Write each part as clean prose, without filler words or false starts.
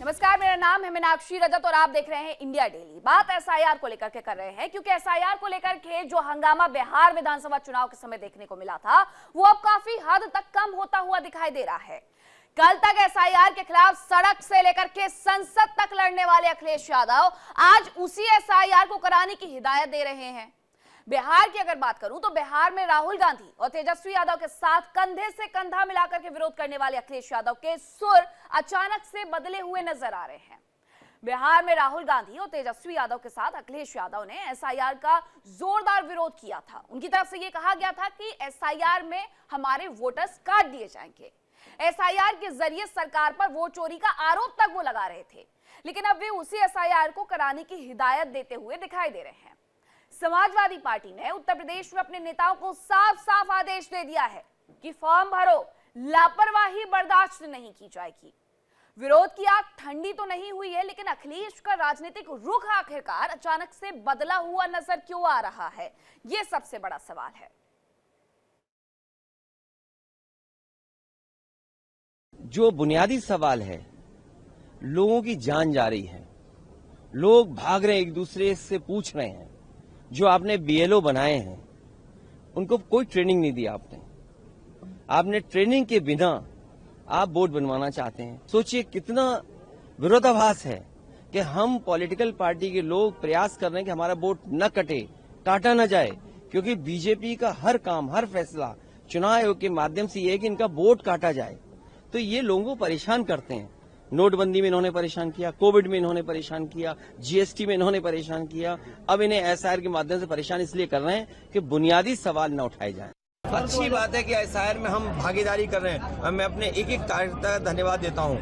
नमस्कार, मेरा नाम है मीनाक्षी रजत और आप देख रहे हैं इंडिया डेली। बात एसआईआर को लेकर के कर रहे हैं क्योंकि एसआईआर को लेकर के जो हंगामा बिहार विधानसभा चुनाव के समय देखने को मिला था वो अब काफी हद तक कम होता हुआ दिखाई दे रहा है। कल तक एसआईआर के खिलाफ सड़क से लेकर के संसद तक लड़ने वाले अखिलेश यादव आज उसी एसआईआर को कराने की हिदायत दे रहे हैं। बिहार की अगर बात करूं तो बिहार में राहुल गांधी और तेजस्वी यादव के साथ कंधे से कंधा मिलाकर के विरोध करने वाले अखिलेश यादव के सुर अचानक से बदले हुए नजर आ रहे हैं। बिहार में राहुल गांधी और तेजस्वी यादव के साथ अखिलेश यादव ने एसआईआर का जोरदार विरोध किया था। उनकी तरफ से यह कहा गया था कि एसआईआर में हमारे वोटर्स काट दिए जाएंगे। एसआईआर के जरिए सरकार पर वोट चोरी का आरोप तक वो लगा रहे थे, लेकिन अब वे उसी एसआईआर को कराने की हिदायत देते हुए दिखाई दे रहे हैं। समाजवादी पार्टी ने उत्तर प्रदेश में अपने नेताओं को साफ साफ आदेश दे दिया है कि फॉर्म भरो, लापरवाही बर्दाश्त नहीं की जाएगी। विरोध की आग ठंडी तो नहीं हुई है, लेकिन अखिलेश का राजनीतिक रुख आखिरकार अचानक से बदला हुआ नजर क्यों आ रहा है, यह सबसे बड़ा सवाल है। जो बुनियादी सवाल है, लोगों की जान जा रही है, लोग भाग रहे हैं, एक दूसरे से पूछ रहे हैं। जो आपने बीएलओ बनाए हैं उनको कोई ट्रेनिंग नहीं दी आपने ट्रेनिंग के बिना आप बोर्ड बनवाना चाहते हैं। सोचिए कितना विरोधाभास है कि हम पॉलिटिकल पार्टी के लोग प्रयास कर रहे हैं कि हमारा वोट न कटे, काटा न जाए, क्योंकि बीजेपी का हर काम, हर फैसला चुनाव आयोग के माध्यम से ये है कि इनका वोट काटा जाए। तो ये लोगों को परेशान करते हैं। नोटबंदी में इन्होंने परेशान किया, कोविड में इन्होंने परेशान किया, जीएसटी में इन्होंने परेशान किया, अब इन्हें एसआईआर के माध्यम से परेशान इसलिए कर रहे हैं कि बुनियादी सवाल न उठाए जाएं। अच्छी बात है कि एसआईआर में हम भागीदारी कर रहे हैं और मैं अपने एक एक कार्यकर्ता का धन्यवाद देता हूं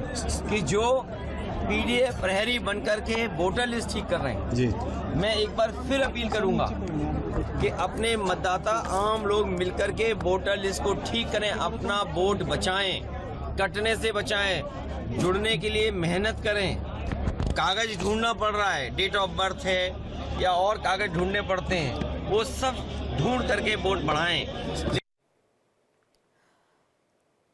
कि जो पीडीए प्रहरी बनकर के वोटर लिस्ट ठीक कर रहे हैं जी। मैं एक बार फिर अपील करूंगा कि अपने मतदाता आम लोग मिलकर के वोटर लिस्ट को ठीक करें, अपना वोट बचाएं, कटने से बचाएं, जुड़ने के लिए मेहनत करें। कागज ढूंढना पड़ रहा है, डेट ऑफ बर्थ है या और कागज ढूंढने पड़ते हैं, वो सब ढूंढ करके वोट बढ़ाएं।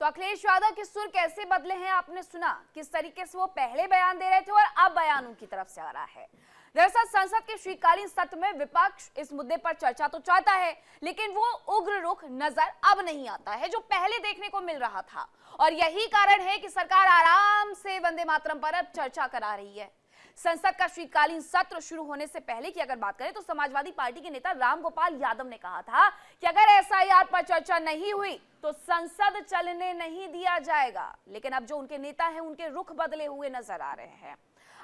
तो अखिलेश यादव के सुर कैसे बदले हैं आपने सुना, किस तरीके से वो पहले बयान दे रहे थे और अब बयान उनकी तरफ से आ रहा है। दरअसल संसद के शीतकालीन सत्र में विपक्ष इस मुद्दे पर चर्चा तो चाहता है, लेकिन वो उग्र रुख नजर अब नहीं आता है जो पहले देखने को मिल रहा था। और यही कारण है कि सरकार आराम से वंदे मातरम पर अब चर्चा करा रही है। संसद का शीतकालीन सत्र शुरू होने से पहले की अगर बात करें तो समाजवादी पार्टी के नेता रामगोपाल यादव ने कहा था कि अगर एसआईआर पर चर्चा नहीं हुई तो संसद चलने नहीं दिया जाएगा। लेकिन अब जो उनके नेता हैं उनके रुख बदले हुए नजर आ रहे हैं।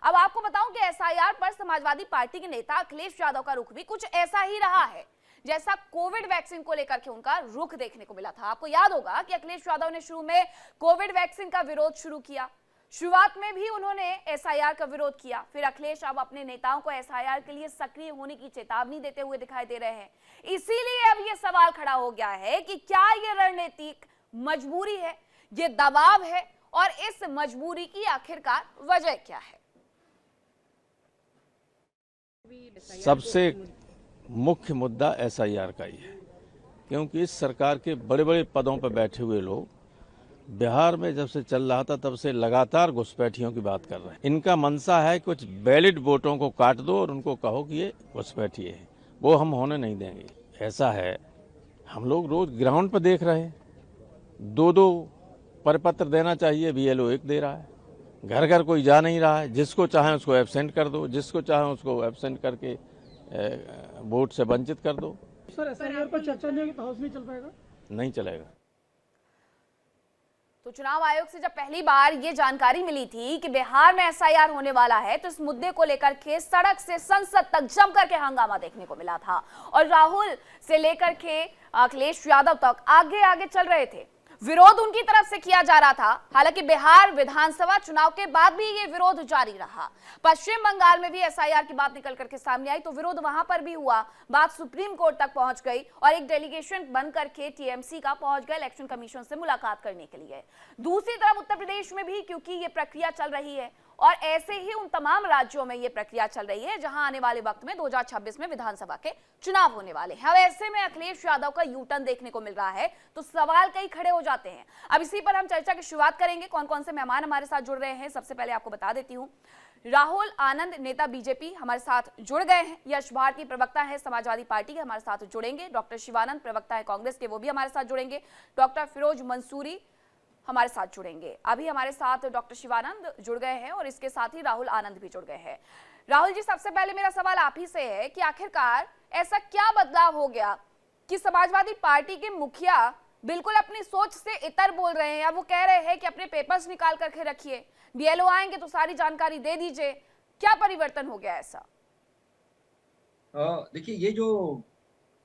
अब आपको बताऊं कि एसआईआर पर समाजवादी पार्टी के नेता अखिलेश यादव का रुख भी कुछ ऐसा ही रहा है जैसा कोविड वैक्सीन को लेकर के उनका रुख देखने को मिला था। आपको याद होगा कि अखिलेश यादव ने शुरू में कोविड वैक्सीन का विरोध शुरू किया, शुरुआत में भी उन्होंने एसआईआर का विरोध किया। फिर अखिलेश अब अपने नेताओं को एसआईआर के लिए सक्रिय होने की चेतावनी देते हुए दिखाई दे रहे हैं। इसीलिए अब ये सवाल खड़ा हो गया है कि क्या ये रणनीतिक मजबूरी है, ये दबाव है, और इस मजबूरी की आखिरकार वजह क्या है। सबसे मुख्य मुद्दा एसआईआर का ही है, क्योंकि इस सरकार के बड़े बड़े पदों पर बैठे हुए लोग बिहार में जब से चल रहा था तब से लगातार घुसपैठियों की बात कर रहे हैं। इनका मनसा है कुछ वैलिड वोटों को काट दो और उनको कहो कि ये घुसपैठी है, वो हम होने नहीं देंगे। ऐसा है, हम लोग रोज ग्राउंड पर देख रहे हैं, 2-2 परिपत्र देना चाहिए, बीएलओ 1 दे रहा है, घर घर कोई जा नहीं रहा है, जिसको चाहे उसको एब्सेंट कर दो, जिसको चाहे उसको एब्सेंट करके वोट से वंचित कर दो। सर एसआईआर पर चर्चा नहीं होगी तो हाउस नहीं चल पाएगा? नहीं चलेगा। तो चुनाव आयोग से जब पहली बार ये जानकारी मिली थी कि बिहार में एसआईआर होने वाला है तो इस मुद्दे को लेकर के सड़क से संसद तक जमकर के हंगामा देखने को मिला था और राहुल से लेकर के अखिलेश यादव तक आगे आगे चल रहे थे। विरोध उनकी तरफ से किया जा रहा था। हालांकि बिहार विधानसभा चुनाव के बाद भी ये विरोध जारी रहा। पश्चिम बंगाल में भी एसआईआर की बात निकल करके सामने आई तो विरोध वहां पर भी हुआ, बात सुप्रीम कोर्ट तक पहुंच गई और एक डेलीगेशन बन करके टीएमसी का पहुंच गया इलेक्शन कमीशन से मुलाकात करने के लिए। दूसरी तरफ उत्तर प्रदेश में भी क्योंकि ये प्रक्रिया चल रही है और ऐसे ही उन तमाम राज्यों में यह प्रक्रिया चल रही है जहां आने वाले वक्त में 2026 में विधानसभा के चुनाव होने वाले हैं। अब ऐसे में अखिलेश यादव का यू टर्न देखने को मिल रहा है तो सवाल कई खड़े हो जाते हैं। अब इसी पर हम चर्चा की शुरुआत करेंगे। कौन कौन से मेहमान हमारे साथ जुड़ रहे हैं, सबसे पहले आपको बता देती हूं। राहुल आनंद, नेता बीजेपी, हमारे साथ जुड़ गए हैं। यश भारती, प्रवक्ता है समाजवादी पार्टी के, हमारे साथ जुड़ेंगे। डॉक्टर शिवानंद, प्रवक्ता है कांग्रेस के, वो भी हमारे साथ जुड़ेंगे। डॉक्टर फिरोज मंसूरी हमारे साथ जुड़ेंगे। अभी हमारे साथ डॉक्टर शिवानंद जुड़ गए हैं और इसके साथ ही राहुल आनंद भी जुड़ गए हैं। राहुल जी, सबसे पहले मेरा सवाल आप ही से है कि आखिरकार ऐसा क्या बदलाव हो गया कि समाजवादी पार्टी के मुखिया बिल्कुल अपनी सोच से इतर बोल रहे हैं, या वो कह रहे हैं कि अपने पेपर्स निकाल करके रखिए, बीएलओ आएंगे तो सारी जानकारी दे दीजिए। क्या परिवर्तन हो गया ऐसा? देखिए, ये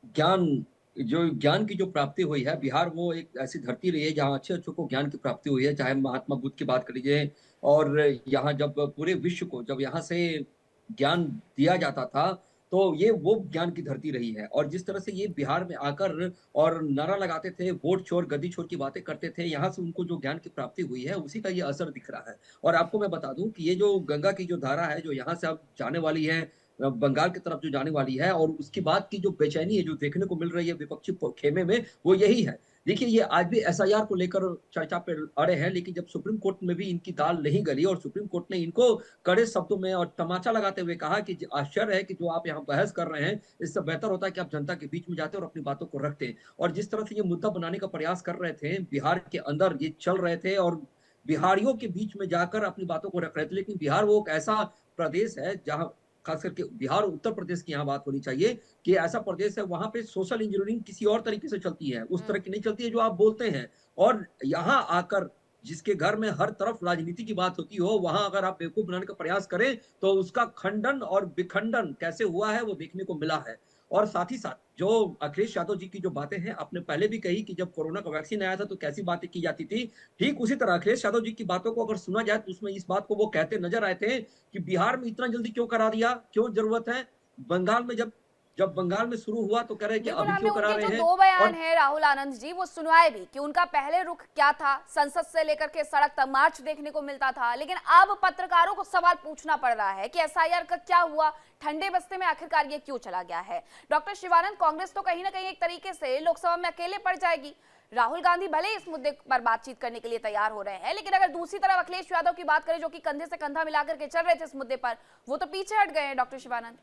ज्ञान की जो प्राप्ति हुई है, बिहार वो एक ऐसी धरती रही है जहाँ अच्छे-अच्छों को ज्ञान की प्राप्ति हुई है। चाहे महात्मा बुद्ध की बात कर लीजिए, और यहाँ जब पूरे विश्व को जब यहाँ से ज्ञान दिया जाता था, तो ये वो ज्ञान की धरती रही है। और जिस तरह से ये बिहार में आकर और नारा लगाते थे, वोट चोर, गद्दी चोर की बातें करते थे, यहाँ से उनको जो ज्ञान की प्राप्ति हुई है, उसी का ये असर दिख रहा है। और आपको मैं बता दूँ कि ये जो गंगा की जो धारा है, जो यहाँ से अब जाने वाली है, बंगाल की तरफ जो जाने वाली है, और उसके बाद की जो बेचैनी है जो देखने को मिल रही है विपक्षी खेमे में, वो यही है। देखिए, ये आज भी एसआईआर को लेकर चर्चा पे अड़े हैं, लेकिन जब सुप्रीम कोर्ट में भी इनकी दाल नहीं गली और सुप्रीम कोर्ट ने इनको कड़े शब्दों में और तमाचा लगाते हुए कहा कि आश्चर्य है कि जो आप यहाँ बहस कर रहे हैं, इससे बेहतर होता है कि आप जनता के बीच में जाते और अपनी बातों को रखते। और जिस तरह से ये मुद्दा बनाने का प्रयास कर रहे थे, बिहार के अंदर ये चल रहे थे और बिहारियों के बीच में जाकर अपनी बातों को रख रहे थे। लेकिन बिहार वो एक ऐसा प्रदेश है जहाँ, खास करके बिहार और उत्तर प्रदेश की यहाँ बात होनी चाहिए, कि ऐसा प्रदेश है वहां पे सोशल इंजीनियरिंग किसी और तरीके से चलती है, उस तरह की नहीं चलती है जो आप बोलते हैं। और यहाँ आकर जिसके घर में हर तरफ राजनीति की बात होती हो, वहां अगर आप बेवकूफ बनाने का प्रयास करें तो उसका खंडन और विखंडन कैसे हुआ है वो देखने को मिला है। और साथ ही साथ जो अखिलेश यादव जी की जो बातें हैं, आपने पहले भी कही कि जब कोरोना का वैक्सीन आया था तो कैसी बातें की जाती थी, ठीक उसी तरह अखिलेश यादव जी की बातों को अगर सुना जाए तो उसमें इस बात को वो कहते नजर आए थे कि बिहार में इतना जल्दी क्यों करा दिया, क्यों जरूरत है। बंगाल में जब जब बंगाल में शुरू हुआ तो कह रहे कि बिल्कुल, अभी हमने क्यों करा उनके रहे जो हैं। दो बयान और हैं राहुल आनंद जी, वो सुनवाए भी कि उनका पहले रुख क्या था, संसद से लेकर के सड़क तक मार्च देखने को मिलता था, लेकिन अब पत्रकारों को सवाल पूछना पड़ रहा है कि एसआईआर का क्या हुआ, ठंडे बस्ते में आखिरकार ये क्यों चला गया है। डॉक्टर शिवानंद, कांग्रेस तो कहीं ना कहीं एक तरीके से लोकसभा में अकेले पड़ जाएगी। राहुल गांधी भले इस मुद्दे पर बातचीत करने के लिए तैयार हो रहे हैं, लेकिन अगर दूसरी तरफ अखिलेश यादव की बात करें जो कि कंधे से कंधा मिलाकर के चल रहे थे इस मुद्दे पर, वो तो पीछे हट गए हैं। Doctor Shivanand,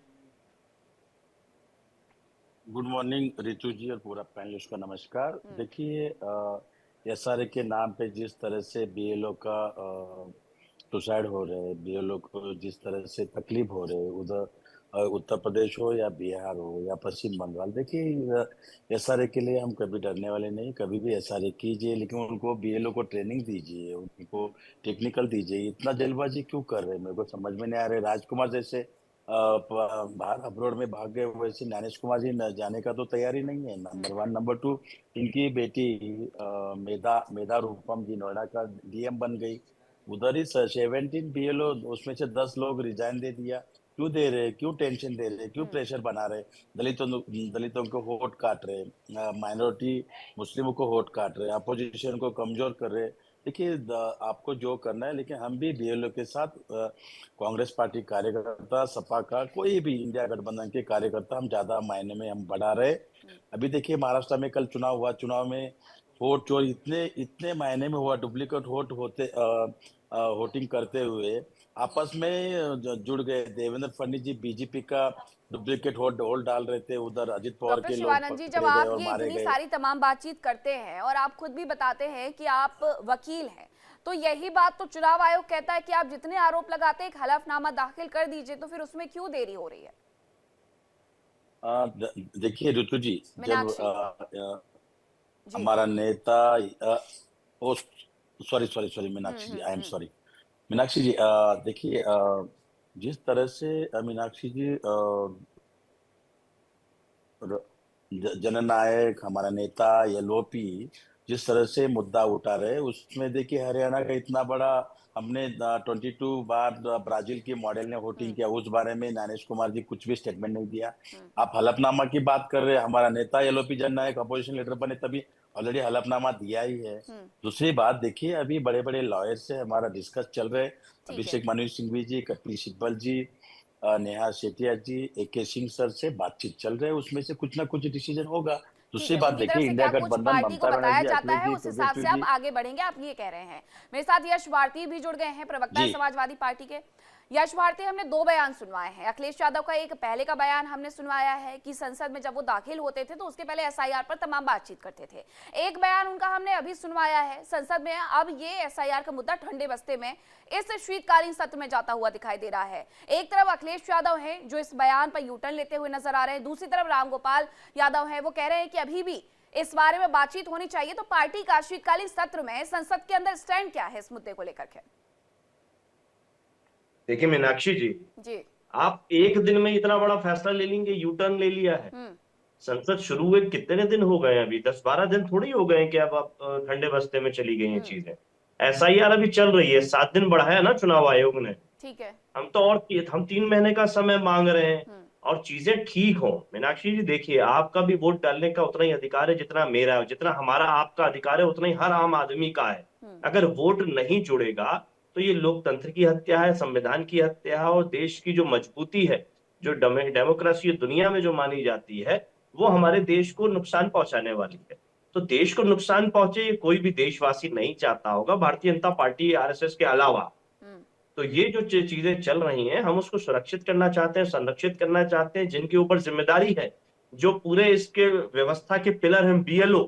good morning Ritu ji और पूरा पैनलिस्ट का नमस्कार। देखिए, एसआरए के नाम पे जिस तरह से बीएलओ का सुसाइड हो रहे हैं, बीएलओ को जिस तरह से तकलीफ हो रहे हैं, उधर उत्तर प्रदेश हो या बिहार हो या पश्चिम बंगाल, देखिए एसआरए के लिए हम कभी डरने वाले नहीं, कभी भी एसआरए कीजिए, लेकिन उनको बीएलओ को ट्रेनिंग दीजिए, उनको टेक्निकल दीजिए। इतना जल्दबाजी क्यों कर रहे हैं, मेरे को समझ में नहीं आ रहा है। राजकुमार जैसे बाहर अब्रोड में भाग गए, वैसे ज्ञानेश कुमार जी जाने का तो तैयारी नहीं है, नंबर वन। नंबर टू, इनकी बेटी मेधा रूपम जी नोएडा का डीएम बन गई, उधर ही 17 बीएलओ, उसमें से 10 लोग रिजाइन दे दिया। क्यों दे रहे, क्यों टेंशन दे रहे, क्यों प्रेशर बना रहे? दलितों को वोट काट रहे, माइनॉरिटी मुस्लिमों को वोट काट रहे, अपोजिशन को कमजोर कर रहे। देखिए, आपको जो करना है, लेकिन हम भी बीएलओ के साथ कांग्रेस पार्टी कार्यकर्ता, सपा का कोई भी इंडिया गठबंधन के कार्यकर्ता, हम ज्यादा मायने में हम बढ़ा रहे। अभी देखिए, महाराष्ट्र में कल चुनाव हुआ, चुनाव में वोट चोर इतने मायने में हुआ, डुप्लीकेट वोट होते वोटिंग करते हुए आपस में जुड़ गए। देवेंद्र फडणवीस जी बीजेपी का डुप्लीकेट वोट डाल रहे थे, उधर अजित पवार डॉक्टर के लोग शिवानंद जी, जब पकड़े गए आप और ये मारे इतनी गए। सारी तमाम बातचीत करते हैं और आप खुद भी बताते हैं कि आप वकील हैं, तो यही बात तो चुनाव आयोग कहता है कि आप जितने आरोप लगाते हैं एक हलफनामा दाखिल कर दीजिए, तो फिर उसमें क्यों देरी हो रही है? देखिए ऋतु जी, जब जी। हमारा नेता sorry Meenakshi ji, I am sorry Meenakshi ji, देखिए, जिस तरह से मीनाक्षी जी जननायक हमारा नेता एलओपी जिस तरह से मुद्दा उठा रहे, उसमें देखिए हरियाणा का इतना बड़ा, हमने 22 बार ब्राजील के मॉडल ने वोटिंग किया, उस बारे में ज्ञानेश कुमार जी कुछ भी स्टेटमेंट नहीं दिया। आप हलफनामा की बात कर रहे हैं, हमारा नेता एलओपी जननायक अपोजिशन लीडर बने तभी ऑलरेडी हलफनामा दिया ही है। दूसरी बात देखिए, अभी बड़े बड़े लॉयर से हमारा डिस्कस चल रहे, अभिषेक मनु सिंघवी जी, कपिल सिब्बल जी, नेहा सेठिया जी, AK सिंह सर से बातचीत चल रहे, उसमें से कुछ ना कुछ डिसीजन होगा। दूसरी बात उनकी तरफ देखिए, से इंडिया क्या कुछ गठबंधन, पार्टी को ममता बताया बनर्जी, जाता अखिलेश है, जी, उस हिसाब से तेजस्वी आप जी। आगे बढ़ेंगे, आप ये कह रहे हैं। मेरे साथ यश भारती भी जुड़ गए हैं, प्रवक्ता है जी। समाजवादी पार्टी के। यश भारती, हमने 2 बयान सुनवाए हैं। अखिलेश यादव का एक पहले का बयान हमने सुनवाया है कि संसद में जब वो दाखिल होते थे तो उसके पहले SIR पर तमाम बातचीत करते थे। एक बयान उनका हमने अभी सुनवाया है संसद में, अब ये SIR का मुद्दा ठंडे बस्ते में इस शीतकालीन सत्र में जाता हुआ दिखाई दे रहा है। एक तरफ अखिलेश यादव हैं जो इस बयान पर यूटर्न लेते हुए नजर आ रहे हैं, दूसरी तरफ रामगोपाल यादव हैं, वो कह रहे हैं कि अभी भी इस बारे में बातचीत होनी चाहिए। तो पार्टी का शीतकालीन सत्र में संसद के अंदर स्टैंड क्या है इस मुद्दे को लेकर के? देखिए मीनाक्षी जी, आप एक दिन में इतना बड़ा फैसला ले लेंगे, यू टर्न ले लिया है। संसद शुरू हुए कितने दिन हो गए? अभी 10-12 दिन थोड़ी हो गए कि अब आप ठंडे बस्ते में चली गई हैं चीजें। SIR अभी चल रही है, 7 दिन बढ़ाया ना चुनाव आयोग ने। ठीक है, हम तो और हम 3 महीने का समय मांग रहे हैं और चीजें ठीक हो। मीनाक्षी जी देखिए, आपका भी वोट डालने का उतना ही अधिकार है जितना मेरा है, जितना हमारा आपका अधिकार है उतना ही हर आम आदमी का है। अगर वोट नहीं जुड़ेगा तो ये लोकतंत्र की हत्या है, संविधान की हत्या है, और देश की जो मजबूती है, जो डेमोक्रेसी दुनिया में जो मानी जाती है, वो हमारे देश को नुकसान पहुंचाने वाली है। तो देश को नुकसान पहुंचे ये कोई भी देशवासी नहीं चाहता होगा, भारतीय जनता पार्टी, RSS के अलावा। तो ये जो चीजें चल रही हैं, हम उसको सुरक्षित करना चाहते हैं, संरक्षित करना चाहते हैं। जिनके ऊपर जिम्मेदारी है, जो पूरे इसके व्यवस्था के पिलर हैं, BLO,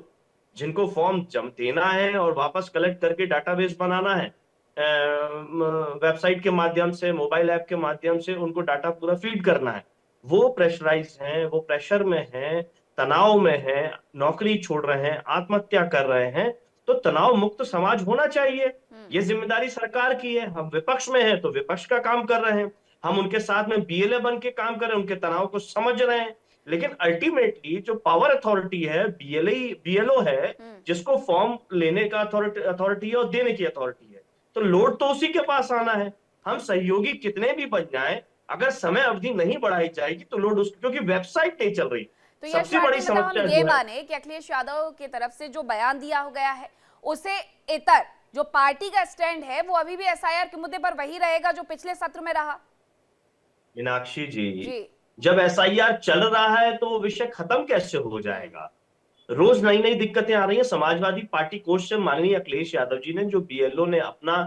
जिनको फॉर्म देना है और वापस कलेक्ट करके डाटाबेस बनाना है, वेबसाइट के माध्यम से, मोबाइल ऐप के माध्यम से उनको डाटा पूरा फीड करना है, वो प्रेशराइज हैं, वो प्रेशर में हैं, तनाव में हैं, नौकरी छोड़ रहे हैं, आत्महत्या कर रहे हैं। तो तनाव मुक्त समाज होना चाहिए, ये जिम्मेदारी सरकार की है। हम विपक्ष में हैं तो विपक्ष का काम कर रहे हैं, हम उनके साथ में BLA बन के काम कर रहे हैं, उनके तनाव को समझ रहे हैं। लेकिन अल्टीमेटली जो पावर अथॉरिटी है, BLO है, जिसको फॉर्म लेने का अथॉरिटी है और देने की अथॉरिटी है, तो लोड तो उसी के पास आना है। हम सहयोगी कितने भी बन जाएं, अगर समय अवधि नहीं बढ़ाई जाएगी तो लोड उसकी, क्योंकि वेबसाइट नहीं चल रही। तो सबसे बड़ी समस्या हम ये माने कि अखिलेश यादव की तरफ से जो बयान दिया हो गया है, उसे इतर जो पार्टी का स्टैंड है वो अभी भी SIR के मुद्दे पर वही रहेगा जो पिछले सत्र में रहा? मीनाक्षी जी, जब SIR चल रहा है तो वो विषय खत्म कैसे हो जाएगा? रोज नई नई दिक्कतें आ रही हैं। समाजवादी पार्टी कोष से माननीय अखिलेश यादव जी ने, जो BLO ने अपना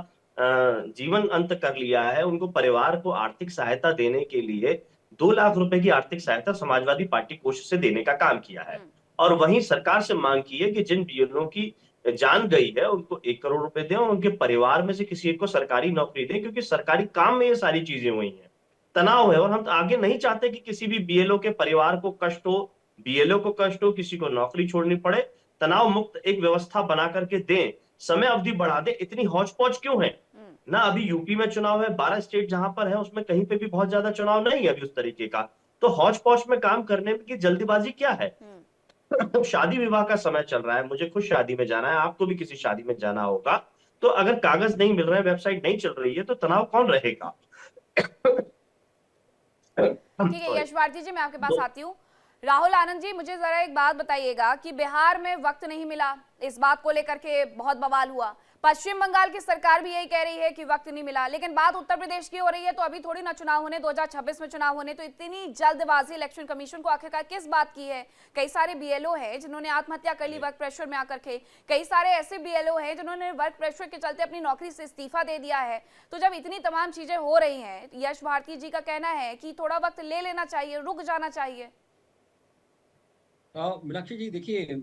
जीवन अंत कर लिया है, उनको परिवार को आर्थिक सहायता देने के लिए 2 लाख रुपए की आर्थिक सहायता समाजवादी पार्टी कोष से देने का काम किया है। और वहीं सरकार से मांग की है कि जिन BLO की जान गई है उनको 1 करोड़ रुपए दें और उनके परिवार में से किसी एक को सरकारी नौकरी दें, क्योंकि सरकारी काम में ये सारी चीजें हुई हैं। तनाव है और हम आगे नहीं चाहते कि किसी भी BLO के परिवार को कष्ट हो, BLO को कष्ट हो, किसी को नौकरी छोड़नी पड़े। तनाव मुक्त एक व्यवस्था बना करके दें, समय अवधि बढ़ा दें। इतनी हौच पौच क्यों है ना? अभी यूपी में चुनाव है, 12 स्टेट जहां पर है उसमें कहीं पे भी बहुत ज्यादा चुनाव नहीं है अभी उस तरीके का। तो हौच पौच में काम करने की जल्दीबाजी क्या है? शादी विवाह का समय चल रहा है, मुझे खुद शादी में जाना है, आपको भी किसी शादी में जाना होगा। तो अगर कागज नहीं मिल रहे हैं, वेबसाइट नहीं चल रही है, तो तनाव कौन रहेगा? ठीक है यश भारती जी, मैं आपके पास आती हूँ। राहुल आनंद जी, मुझे जरा एक बात बताइएगा कि बिहार में वक्त नहीं मिला, इस बात को लेकर के बहुत बवाल हुआ। पश्चिम बंगाल की सरकार भी यही कह रही है कि वक्त नहीं मिला, लेकिन बात उत्तर प्रदेश की हो रही है। तो अभी थोड़ी ना चुनाव होने, 2026 में चुनाव होने, तो इतनी जल्दबाजी इलेक्शन कमीशन को आखिरकार किस बात की है? कई सारे BLO हैं जिन्होंने आत्महत्या कर ली वर्क प्रेशर में आकर के, कई सारे ऐसे BLO हैं जिन्होंने वर्क प्रेशर के चलते अपनी नौकरी से इस्तीफा दे दिया है। तो जब इतनी तमाम चीजें हो रही हैं, यश भारती जी का कहना है कि थोड़ा वक्त ले लेना चाहिए, रुक जाना चाहिए। मीनाक्षी जी देखिए,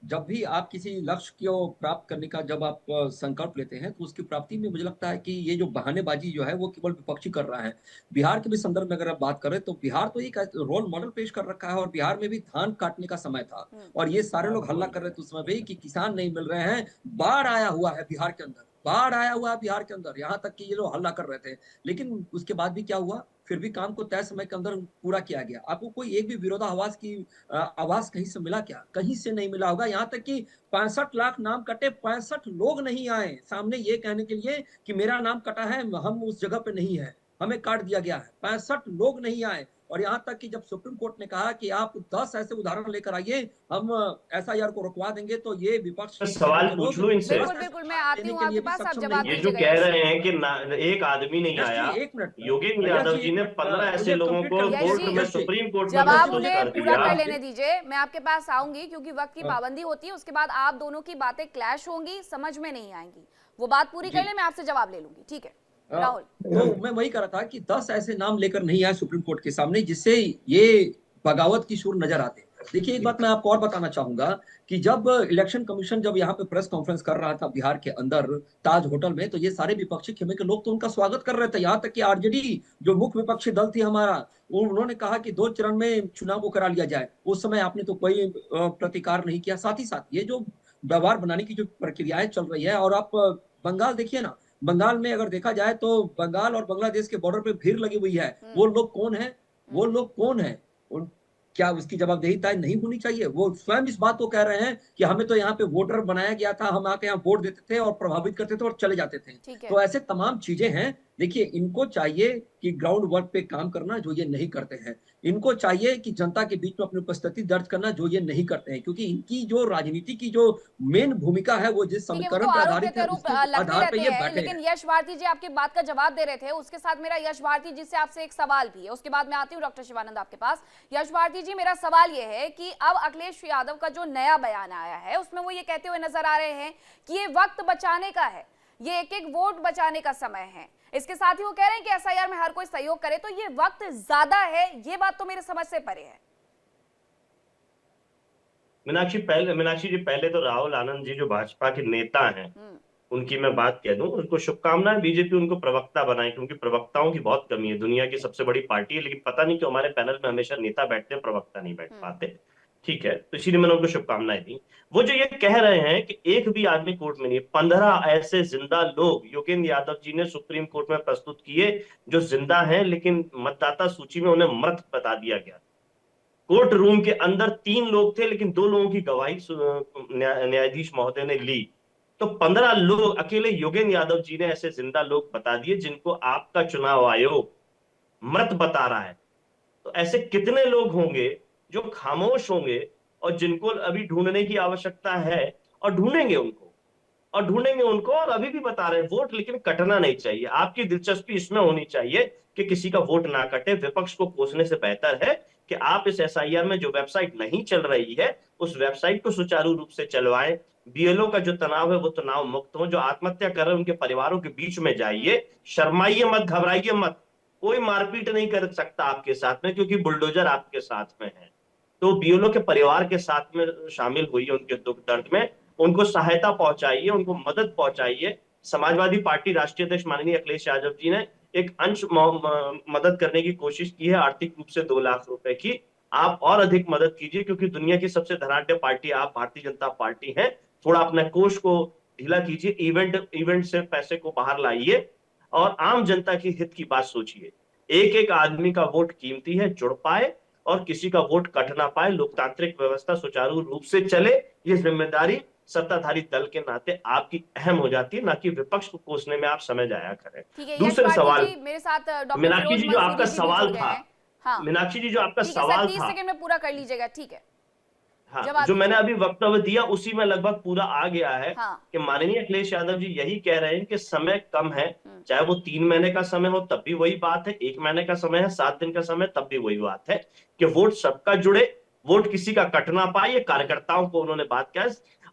जब भी आप किसी लक्ष्य को प्राप्त करने का जब आप संकल्प लेते हैं तो उसकी प्राप्ति में मुझे लगता है कि ये जो बहानेबाजी जो है वो केवल विपक्षी कर रहा है। बिहार के भी संदर्भ में अगर आप बात करें तो बिहार तो एक रोल मॉडल पेश कर रखा है, और बिहार में भी धान काटने का समय था और ये सारे लोग हल्ला कर रहे थे उस समय भी कि किसान नहीं मिल रहे हैं, बाढ़ आया हुआ है बिहार के अंदर, बाढ़ आया हुआ है बिहार के अंदर, यहाँ तक कि ये लोग हल्ला कर रहे थे। लेकिन उसके बाद भी क्या हुआ? फिर भी काम को तय समय के अंदर पूरा किया गया। आपको कोई एक भी विरोधाभास की आवाज कहीं से मिला क्या? कहीं से नहीं मिला होगा। यहाँ तक कि 65 लाख नाम कटे, 65 लोग नहीं आए सामने ये कहने के लिए कि मेरा नाम कटा है, हम उस जगह पे नहीं है, हमें काट दिया गया है। 65 लोग नहीं आए, और यहाँ तक कि जब सुप्रीम कोर्ट ने कहा कि आप 10 ऐसे उदाहरण लेकर आइए, हम एसआईआर को रुकवा देंगे, तो ये विपक्ष सवाल पूछ लूं इनसे। बिल्कुल मैं आती हूँ आपके पास, आप जवाब ये जो कह रहे हैं कि एक आदमी नहीं आया, एक मिनट, योगेंद्र यादव जी ने 15 ऐसे लोगों को कोर्ट में, सुप्रीम कोर्ट में जवाब प्रस्तुत उन्हें कर पूरा कर दिया। लेने दीजिए, मैं आपके पास आऊंगी क्योंकि वक्त की पाबंदी होती है, उसके बाद आप दोनों की बातें क्लैश होंगी, समझ में नहीं आएंगी। वो बात पूरी कर ले, मैं आपसे जवाब ले लूंगी, ठीक है राहुल? तो मैं वही कह रहा था कि 10 ऐसे नाम लेकर नहीं आए सुप्रीम कोर्ट के सामने जिससे ये बगावत की सुर नजर आते। देखिए एक बात मैं आपको और बताना चाहूंगा कि जब इलेक्शन कमीशन जब यहाँ पे प्रेस कॉन्फ्रेंस कर रहा था बिहार के अंदर ताज होटल में, तो ये सारे विपक्षी खेमे के लोग तो उनका स्वागत कर रहे थे। यहाँ तक कि आरजेडी जो मुख्य विपक्षी दल थी हमारा, उन्होंने कहा कि 2 चरण में चुनाव को करा लिया जाए। उस समय आपने तो कोई प्रतिकार नहीं किया। साथ ही साथ ये जो व्यवहार बनाने की जो प्रक्रियाएं चल रही है, और आप बंगाल देखिए ना, बंगाल में अगर देखा जाए तो बंगाल और बांग्लादेश के बॉर्डर पे भीड़ लगी हुई है। वो लोग कौन है? वो लोग कौन है? क्या उसकी जवाबदेही तय नहीं होनी चाहिए? वो स्वयं इस बात को कह रहे हैं कि हमें तो यहाँ पे वोटर बनाया गया था, हम आके यहाँ वोट देते थे और प्रभावित करते थे और चले जाते थे। तो ऐसे तमाम चीजें हैं। देखिए इनको चाहिए कि ग्राउंड वर्क पे काम करना, जो ये नहीं करते हैं। इनको चाहिए कि जनता के बीच में अपनी उपस्थिति दर्ज करना, जो ये नहीं करते हैं, क्योंकि इनकी जो राजनीति की जो मेन भूमिका है वो जिस समीकरण पर आधारित है उसके आधार पे ये बैठे। लेकिन यश भारती जी आपकी बात का जवाब दे रहे थे, उसके साथ मेरा यश भारती जी से आपसे एक सवाल भी है, उसके बाद मैं आती हूँ डॉक्टर शिवानंद आपके पास। यश भारती जी, मेरा सवाल ये है कि अब अखिलेश यादव का जो नया बयान आया है उसमें वो ये कहते हुए नजर आ रहे हैं कि ये वक्त बचाने का है, ये एक वोट बचाने का समय है। इसके साथ ही वो कह रहे हैं कि एसआईआर में हर कोई सहयोग करे, तो ये वक्त ज्यादा है। ये बात तो मेरे समझ से परे है। मीनाक्षी जी पहले तो राहुल आनंद जी जो भाजपा के नेता हैं उनकी मैं बात कह दूं, उनको शुभकामनाएं। बीजेपी उनको प्रवक्ता बनाए, क्योंकि प्रवक्ताओं की बहुत कमी है। दुनिया की सबसे बड़ी पार्टी है, लेकिन पता नहीं क्यों हमारे पैनल में हमेशा नेता बैठते हैं, प्रवक्ता नहीं बैठ पाते। ठीक है, तो इसीलिए मैंने उनको शुभकामनाएं दी। वो जो ये कह रहे हैं कि एक भी आदमी कोर्ट में नहीं, 15 ऐसे जिंदा लोग योगेंद्र यादव जी ने सुप्रीम कोर्ट में प्रस्तुत किए जो जिंदा हैं, लेकिन मतदाता सूची में उन्हें मृत बता दिया गया। कोर्ट रूम के अंदर 3 लोग थे, लेकिन 2 लोगों की गवाही न्यायाधीश महोदय ने ली। तो 15 लोग अकेले योगेंद्र यादव जी ने ऐसे जिंदा लोग बता दिए जिनको आपका चुनाव आयोग मृत बता रहा है। तो ऐसे कितने लोग होंगे जो खामोश होंगे और जिनको अभी ढूंढने की आवश्यकता है, और ढूंढेंगे उनको और अभी भी बता रहे हैं वोट लेकिन कटना नहीं चाहिए। आपकी दिलचस्पी इसमें होनी चाहिए कि किसी का वोट ना कटे। विपक्ष को कोसने से बेहतर है कि आप इस एसआईआर में जो वेबसाइट नहीं चल रही है उस वेबसाइट को सुचारू रूप से चलवाएं। बीएलओ का जो तनाव है वो तनाव मुक्त हो। जो आत्महत्या कर रहे हैं उनके परिवारों के बीच में जाइए, शर्माइए मत, घबराइए मत। कोई मारपीट नहीं कर सकता आपके साथ में, क्योंकि बुलडोजर आपके साथ में है। तो बीएलओ के परिवार के साथ में शामिल हुई, उनके दुख दर्द में उनको सहायता पहुंचाइए, उनको मदद पहुंचाइए। समाजवादी पार्टी राष्ट्रीय अध्यक्ष माननीय अखिलेश यादव जी ने एक अंश मदद करने की कोशिश की है, आर्थिक रूप से 2 लाख रुपए की। आप और अधिक मदद कीजिए, क्योंकि दुनिया की सबसे धनाढ्य पार्टी आप भारतीय जनता पार्टी है। थोड़ा अपने कोष को ढीला कीजिए, इवेंट से पैसे को बाहर लाइए और आम जनता की हित की बात सोचिए। एक आदमी का वोट कीमती है, जुड़ पाए और किसी का वोट कट ना पाए, लोकतांत्रिक व्यवस्था सुचारू रूप से चले। ये जिम्मेदारी सत्ताधारी दल के नाते आपकी अहम हो जाती है, ना कि विपक्ष को कोसने में आप समय जाया करें। दूसरे सवाल, मेरे साथ मीनाक्षी जी जो आपका सवाल था, मीनाक्षी जी जो आपका सवाल था, 30 सेकंड में पूरा कर लीजिएगा, ठीक है? हाँ, जो मैंने अभी वक्तव्य दिया उसी में लगभग पूरा आ गया है। कि माननीय अखिलेश यादव जी यही कह रहे हैं कि समय कम है, चाहे वो 3 महीने का समय हो तब भी वही बात है, 1 महीने का समय है, 7 दिन का समय तब भी वही बात है कि वोट सबका जुड़े, वोट किसी का कट ना पाए। ये कार्यकर्ताओं को उन्होंने बात किया।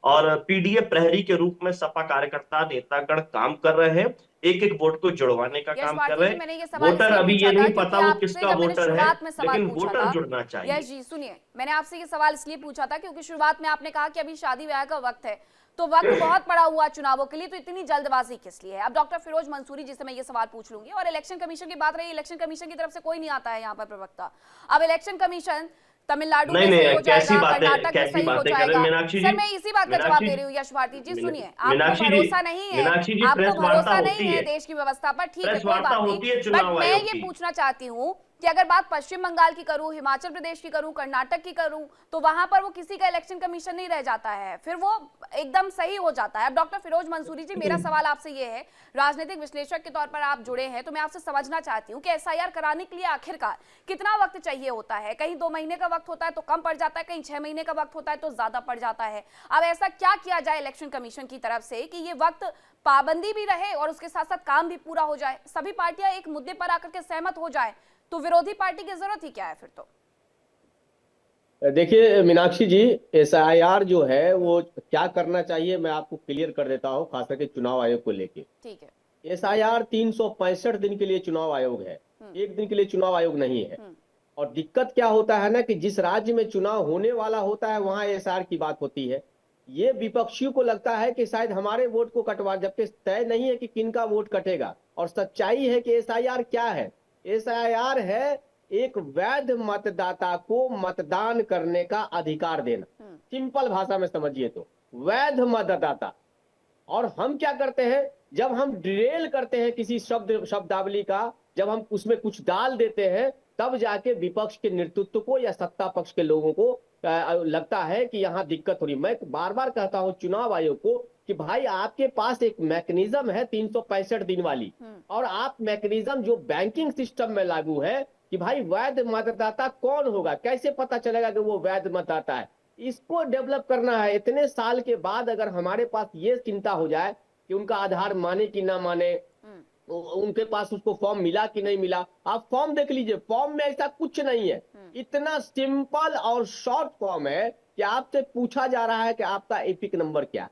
और पीडीए प्रहरी के रूप में सपा कार्यकर्ता नेतागण काम कर रहे हैं, एक वोट को जुड़वाने का काम कर रहे हैं। वोटर अभी ये नहीं पता वो किसका वोटर है, लेकिन वोटर जुड़ना चाहिए। यश जी सुनिए, मैंने आपसे ये सवाल इसलिए पूछा था क्योंकि शुरुआत में आपने कहा कि अभी शादी ब्याह का वक्त है, तो वक्त बहुत पड़ा हुआ चुनावों के लिए, तो इतनी जल्दबाजी किस लिए है? अब डॉक्टर फिरोज मंसूरी जिसे मैं ये सवाल पूछ लूंगी। और इलेक्शन कमीशन की बात रही, इलेक्शन कमीशन की तरफ से कोई नहीं आता है यहाँ पर प्रवक्ता। अब इलेक्शन कमीशन तमिलनाडु में सही हो जाएगा, कर्नाटक में सही हो जाएगा। सर मैं इसी बात का जवाब दे रही हूँ यश भारती जी। सुनिए, आपको भरोसा नहीं है, आपको भरोसा नहीं है देश की व्यवस्था पर, ठीक है कोई बात नहीं, बट मैं ये पूछना चाहती हूँ कि अगर बात पश्चिम बंगाल की करूं, हिमाचल प्रदेश की करूं, कर्नाटक की करूं, तो वहां पर वो किसी का इलेक्शन कमीशन नहीं रह जाता है, फिर वो एकदम सही हो जाता है। अब डॉक्टर फिरोज मंसूरी जी, मेरा सवाल आपसे ये है, राजनीतिक विश्लेषक के तौर पर आप जुड़े हैं, तो मैं आपसे समझना चाहती हूँ कि एसआईआर कराने के लिए आखिरकार कितना वक्त चाहिए होता है? कहीं 2 महीने का वक्त होता है तो कम पड़ जाता है, कहीं 6 महीने का वक्त होता है तो ज्यादा पड़ जाता है। अब ऐसा क्या किया जाए इलेक्शन कमीशन की तरफ से कि ये वक्त पाबंदी भी रहे और उसके साथ साथ काम भी पूरा हो जाए, सभी पार्टियां एक मुद्दे पर आकर के सहमत हो जाए, तो विरोधी पार्टी की जरूरत ही क्या है फिर? तो देखिए मीनाक्षी जी, एसआईआर जो है वो क्या करना चाहिए मैं आपको क्लियर कर देता हूँ, खास करके चुनाव आयोग को लेके। ठीक है। एसआईआर 365 दिन के लिए चुनाव आयोग है, एक दिन के लिए चुनाव आयोग नहीं है। और दिक्कत क्या होता है ना कि जिस राज्य में चुनाव होने वाला होता है वहां एसआईआर की बात होती है। ये विपक्षियों को लगता है कि शायद हमारे वोट को कटवा, जबकि तय नहीं है कि किनका वोट कटेगा। और सच्चाई है कि एसआईआर क्या है? एसआईआर है एक वैध मतदाता को मतदान करने का अधिकार देना। सिंपल भाषा में समझिए तो वैध मतदाता। और हम क्या करते हैं, जब हम ड्रिल करते हैं किसी शब्दावली का, जब हम उसमें कुछ डाल देते हैं, तब जाके विपक्ष के नेतृत्व को या सत्ता पक्ष के लोगों को लगता है कि यहाँ दिक्कत हो रही। मैं बार बार कहता हूँ चुनाव आयोग को कि भाई आपके पास एक मैकेनिज्म है 365 दिन वाली, और आप मैकेनिज्म जो बैंकिंग सिस्टम में लागू है कि भाई वैध मतदाता कौन होगा, कैसे पता चलेगा कि वो वैध मतदाता है, इसको डेवलप करना है। इतने साल के बाद अगर हमारे पास ये चिंता हो जाए कि उनका आधार माने कि ना माने, उनके पास उसको फॉर्म मिला कि नहीं मिला, आप फॉर्म देख लीजिए, फॉर्म में ऐसा कुछ नहीं है। इतना सिंपल और शॉर्ट फॉर्म है कि आपसे पूछा जा रहा है कि आपका एपिक नंबर क्या,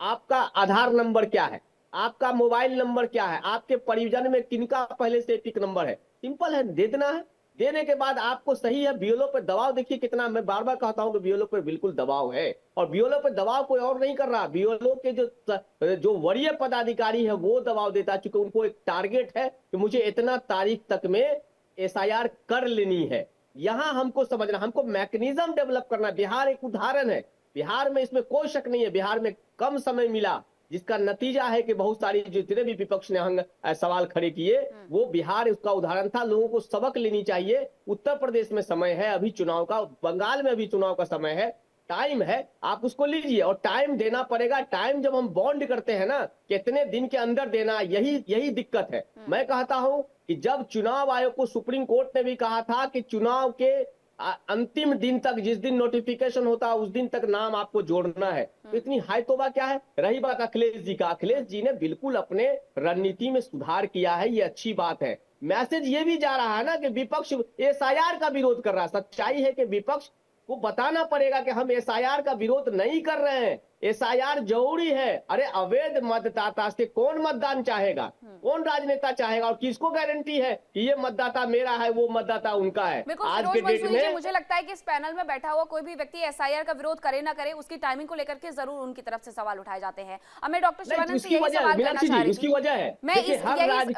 आपका आधार नंबर क्या है, आपका मोबाइल नंबर क्या है, आपके परिजन में किनका पहले से एपिक नंबर है। सिंपल है, दे देना है। देने के बाद आपको सही है, बीएलओ पे दबाव देखिए कितना, मैं बार बार कहता हूं कि बीएलओ पे बिल्कुल दबाव है, और बीएलओ पे दबाव कोई और नहीं कर रहा, बीएलओ के जो वरीय पदाधिकारी है वो दबाव देता, चूंकि उनको एक टारगेट है कि मुझे इतना तारीख तक में एसआईआर कर लेनी है। यहाँ हमको समझना, हमको मैकेनिज्म डेवलप करना। बिहार एक उदाहरण है, बिहार में इसमें कोई शक नहीं है, बिहार में कम समय मिला, जिसका नतीजा है कि बहुत सारी जितने भी विपक्ष ने सवाल खड़े किए वो बिहार उसका उदाहरण था। लोगों को सबक लेनी चाहिए। उत्तर प्रदेश में समय है अभी चुनाव का, बंगाल में अभी चुनाव का समय है, टाइम है, आप उसको लीजिए, और टाइम देना पड़ेगा। टाइम जब हम बॉन्ड करते हैं ना, कितने दिन के अंदर देना, यही दिक्कत है। मैं कहता हूं कि जब चुनाव आयोग को सुप्रीम कोर्ट ने भी कहा था कि चुनाव के अंतिम दिन तक, जिस दिन नोटिफिकेशन होता है उस दिन तक नाम आपको जोड़ना है, तो इतनी हाई तोबा क्या है। रही बात अखिलेश जी का, अखिलेश जी ने बिल्कुल अपने रणनीति में सुधार किया है, ये अच्छी बात है। मैसेज ये भी जा रहा है ना कि विपक्ष एसआईआर का विरोध कर रहा है। सच्चाई है कि विपक्ष को बताना पड़ेगा कि हम एसआईआर का विरोध नहीं कर रहे हैं, एसआईआर जरूरी है। अरे अवैध मतदाता से कौन मतदान चाहेगा, कौन राजनेता चाहेगा, और किसको गारंटी है कि ये मतदाता मेरा है, वो मतदाता उनका है। आज के डेट में मुझे लगता है कि इस पैनल में बैठा हुआ कोई भी व्यक्ति एसआईआर का विरोध करे ना करे, उसकी टाइमिंग को लेकर के जरूर उनकी तरफ से सवाल उठाए जाते हैं। अब मैं डॉक्टर शिवानंद से यही सवाल करना चाह रही उसकी वजह है, मैं हर राज्य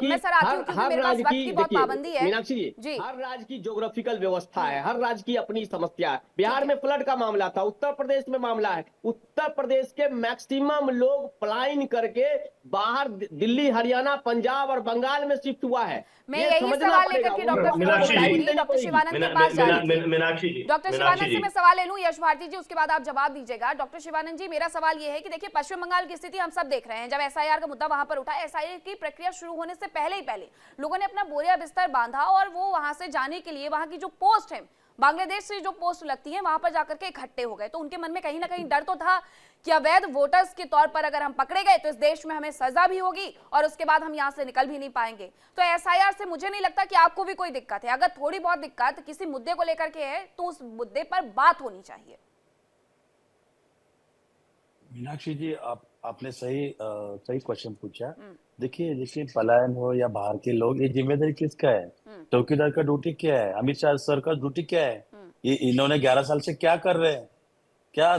की मीनाक्षी जी, हर राज्य की ज्योग्राफिकल व्यवस्था है, हर राज्य की अपनी समस्या है। बिहार में फ्लड का मामला था, उत्तर प्रदेश में मामला है, उत्तर प्रदेश के मैक्सिमम लोग पलायन करके बाहर दिल्ली, हरियाणा, पंजाब और बंगाल में शिफ्ट हुआ है। मैं यही सवाल लेकर के डॉक्टर शिवानंद के पास जा रही थी। डॉक्टर शिवानंद से मैं सवाल ले लूं, यश भारती जी, उसके बाद आप जवाब दीजिएगा। डॉक्टर शिवानंद जी, मेरा सवाल ये है कि देखिए पश्चिम बंगाल की स्थिति हम सब देख रहे हैं। जब एसआईआर का मुद्दा वहां पर उठा, एसआईआर की प्रक्रिया शुरू होने से पहले ही लोगों ने अपना बोरिया बिस्तर बांधा और वो वहां से जाने के लिए, वहां की जो पोस्ट है, बांग्लादेश से जो पोस्ट लगती है, वहां पर जाकर के इकट्ठे हो गए। तो उनके मन में कहीं ना कहीं डर तो था कि अवैध वोटर्स के तौर पर अगर हम पकड़े गए तो इस देश में हमें सजा भी होगी और उसके बाद हम यहां से निकल भी नहीं पाएंगे। तो एसआईआर से मुझे नहीं लगता कि आपको भी कोई दिक्कत है। अगर थोड़ी बहुत दिक्कत किसी मुद्दे को लेकर के है तो उस मुद्दे पर बात होनी चाहिए। मीनाक्षी जी, आपने सही क्वेश्चन पूछा। देखिए, जैसे पलायन हो या बाहर के लोग, ये जिम्मेदारी किसका है? चौकीदार का ड्यूटी क्या है? अमित शाह सर का ड्यूटी क्या है? ये इन्होंने 11 साल से क्या कर रहे हैं? क्या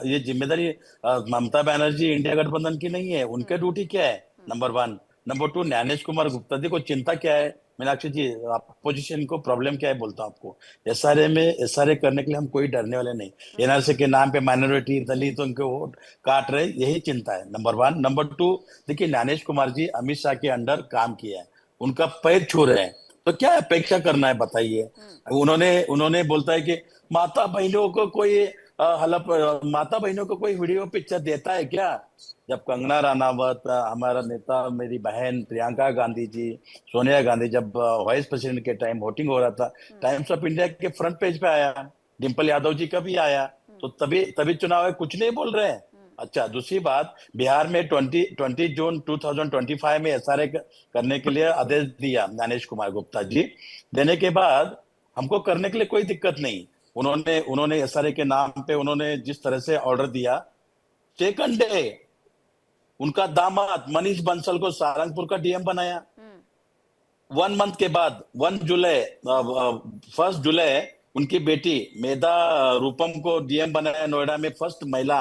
ये जिम्मेदारी ममता बनर्जी इंडिया गठबंधन की नहीं है? उनके ड्यूटी क्या है? नंबर 1। नंबर 2, ज्ञानेश कुमार गुप्ता जी को चिंता क्या है? मीनाक्षी जी, अपोजिशन को प्रॉब्लम क्या है बोलता हूँ आपको। एसआरए करने के लिए हम कोई डरने वाले नहीं। एनआरसी के नाम पे माइनॉरिटी, दलित उनके वोट काट रहे, यही चिंता है। नंबर 1। नंबर 2, देखिए ज्ञानेश कुमार जी अमित शाह के अंडर काम किया है, उनका पैर छू रहे हैं, तो क्या अपेक्षा करना है बताइए। उन्होंने बोलता है कि माता बहनों को कोई माता बहनों को कोई वीडियो पिक्चर देता है क्या? जब कंगना रनावत, हमारा नेता, मेरी बहन प्रियंका गांधी जी, सोनिया गांधी, जब वाइस प्रेसिडेंट के टाइम वोटिंग हो रहा था, टाइम्स ऑफ इंडिया के फ्रंट पेज पे आया, डिम्पल यादव जी का भी आया, तो तभी चुनाव है, कुछ नहीं बोल रहे हैं। अच्छा, दूसरी बात, बिहार में 20 जून 2025 में एसआरए करने के लिए आदेश दिया ज्ञानेश कुमार गुप्ता जी। देने के बाद हमको करने के लिए कोई दिक्कत नहीं। उन्होंने एसआरए के नाम पे उन्होंने जिस तरह से ऑर्डर दिया, सेकंड डे उनका दामाद मनीष बंसल को सहारनपुर का डीएम बनाया। 1 मंथ के बाद 1 जुलाई उनकी बेटी मेधा रूपम को डीएम बनाया, नोएडा में फर्स्ट महिला।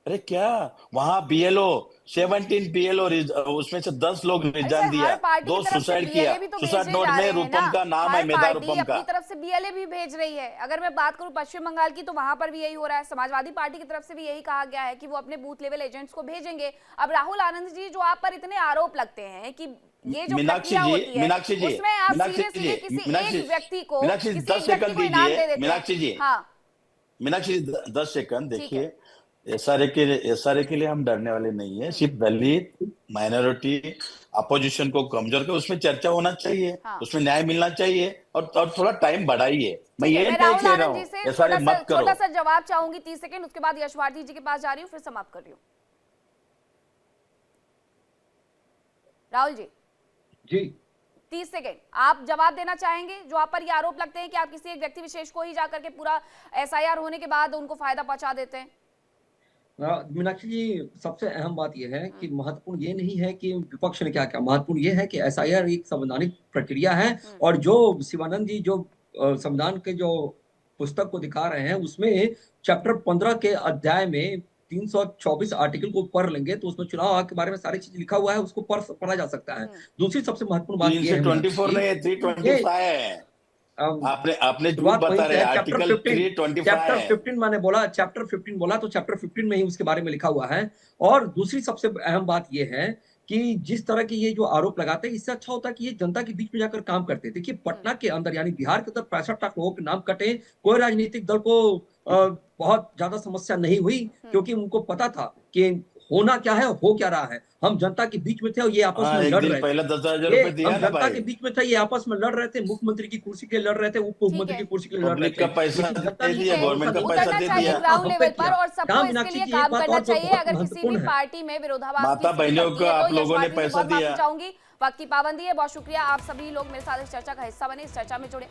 अरे क्या वहां बीएलओ 17 बीएलओ, उसमें से 10 लोग रिजाइन दिया, 2 सुसाइड किया। सुसाइड नोट में रूपम का नाम है, मेधा रूपम का। अपनी तरफ से बीएलए भी भेज रही है। अगर मैं बात करूं पश्चिम बंगाल की, तो वहां पर भी यही हो रहा है। समाजवादी पार्टी की तरफ से भी यही कहा गया है कि वो अपने बूथ लेवल एजेंट्स को भेजेंगे। अब राहुल आनंद जी, जो आप पर इतने आरोप लगते हैं कि ये जो प्रक्रिया होती है उसमें आप सीधे किसी एक व्यक्ति को 10 सेकंड दीजिए मीनाक्षी जी। हाँ मीनाक्षी जी 10 सेकंड देखिए। एसआरए के लिए हम डरने वाले नहीं है। सिर्फ दलित, माइनॉरिटी, अपोजिशन को कमजोर कर उसमें चर्चा होना चाहिए। हाँ। उसमें न्याय मिलना चाहिए और थोड़ा टाइम बढ़ाइए। मैं ये नहीं कह रहा हूँ एसआरए मत करो। छोटा सा जवाब चाहूंगी 30 सेकंड, उसके बाद यश भारती जी के पास जा रही हूँ, फिर समाप्त कर रही हूँ। राहुल जी 30 सेकंड आप जवाब देना चाहेंगे। जो आप पर ये आरोप लगते हैं कि आप किसी एक व्यक्ति विशेष को ही जाकर के पूरा एसआईआर होने के बाद उनको फायदा पहुंचा देते हैं। मीनाक्षी जी, सबसे अहम बात यह है कि महत्वपूर्ण ये नहीं है कि विपक्ष ने क्या, महत्वपूर्ण ये है कि एसआईआर एक संवैधानिक प्रक्रिया है। और जो शिवानंद जी जो संविधान के जो पुस्तक को दिखा रहे हैं, उसमें चैप्टर 15 के अध्याय में 324 आर्टिकल को पढ़ लेंगे तो उसमें चुनाव आयोग के बारे में सारी चीज लिखा हुआ है, उसको पढ़ा जा सकता है। दूसरी सबसे महत्वपूर्ण बात ये है 324 नहीं, 325 है। आपने झूठ बता रहे हैं। आर्टिकल 325 चैप्टर 15 मैंने बोला, चैप्टर 15 बोला तो चैप्टर 15 में ही उसके बारे में लिखा हुआ है। और दूसरी सबसे अहम बात ये है कि जिस तरह के ये जो आरोप लगाते हैं, इससे अच्छा होता है कि ये जनता के बीच में जाकर काम करते। देखिए पटना के अंदर यानी बिहार के अंदर 65 लाख लोगों के नाम कटे, कोई राजनीतिक दल को बहुत ज्यादा समस्या नहीं हुई, क्योंकि उनको पता था कि होना क्या है, हो क्या रहा है। हम जनता के बीच में थे और ये आपस में लड़ रहे थे। पहले 10,000 रुपए दिया हम जनता के बीच में थे, ये आपस में लड़ रहे थे। मुख्यमंत्री की कुर्सी के लिए लड़ रहे थे, उप मुख्यमंत्री की कुर्सी के लिए लड़ रहे थे। का पैसा दे दिया, गवर्नमेंट का पैसा दे दिया। ग्राउंड लेवल पर और सबको इसके लिए काम करना चाहिए। अगर किसी भी पार्टी में विरोधाभास माता बहनों को आप लोगों ने पैसा दिया। चाहूंगी वक्त की पाबंदी है। बहुत शुक्रिया आप सभी लोग मेरे साथ इस चर्चा का हिस्सा बने, इस चर्चा में जुड़े।